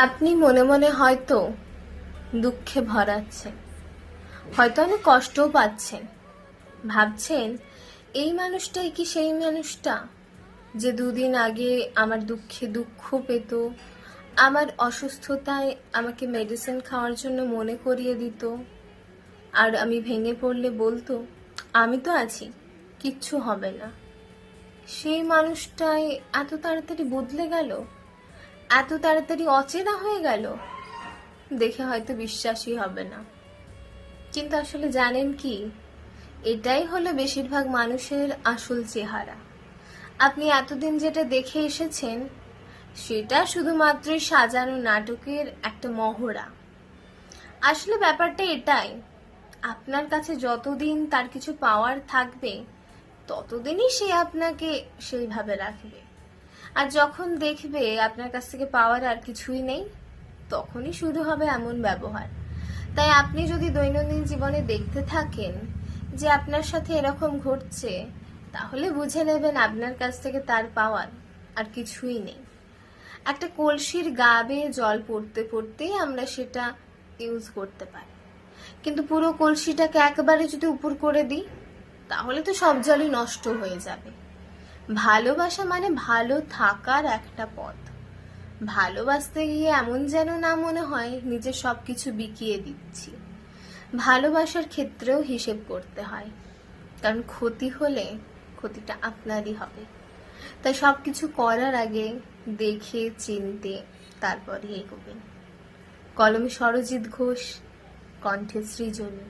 আপনি মনে মনে হয়তো দুঃখে ভরাচ্ছেন, হয়তো অনেক কষ্টও পাচ্ছেন। ভাবছেন এই মানুষটাই কি সেই মানুষটা যে দুদিন আগে আমার দুঃখে দুঃখ পেত, আমার অসুস্থতায় আমাকে মেডিসিন খাওয়ার জন্য মনে করিয়ে দিত, আর আমি ভেঙে পড়লে বলতো আমি তো আছি, কিচ্ছু হবে না। সেই মানুষটাই এত তাড়াতাড়ি বদলে গেল, এত তাড়াতাড়ি অচেনা হয়ে গেল, দেখে হয়তো বিশ্বাসই হবে না। কিন্তু আসলে জানেন কি, এটাই হলো বেশিরভাগ মানুষের আসল চেহারা। আপনি এতদিন যেটা দেখে এসেছেন সেটা শুধুমাত্রই সাজানো নাটকের একটা মহড়া। আসলে ব্যাপারটা এটাই, আপনার কাছে যতদিন তার কিছু পাওয়ার থাকবে ততদিনই সে আপনাকে সেইভাবে রাখবে, আর যখন দেখবে আপনার কাছ থেকে পাওয়ার আর কিছুই নেই তখনই শুরু হবে এমন ব্যবহার। তাই আপনি যদি দৈনন্দিন জীবনে দেখতে থাকেন যে আপনার সাথে এরকম ঘটছে, তাহলে বুঝে নেবেন আপনার কাছ থেকে তার পাওয়ার আর কিছুই নেই। একটা কলসির গা বেয়ে জল পড়তে পড়তেই আমরা সেটা ইউজ করতে পারি, কিন্তু পুরো কলসিটাকে একবারে যদি উপর করে দিই তাহলে তো সব জলই নষ্ট হয়ে যাবে। ভালোবাসা মানে ভালো থাকার একটা পথ। ভালোবাসতে গিয়ে এমন যেন না মনে হয় নিজের সবকিছু বিকিয়ে দিচ্ছি। ভালোবাসার ক্ষেত্রেও হিসেব করতে হয়, কারণ ক্ষতি হলে ক্ষতিটা আপনারই হবে। তাই সবকিছু করার আগে দেখে চিনতে তারপরে এগোবেন। কলমে সরজিৎ ঘোষ, কণ্ঠে সৃজনী।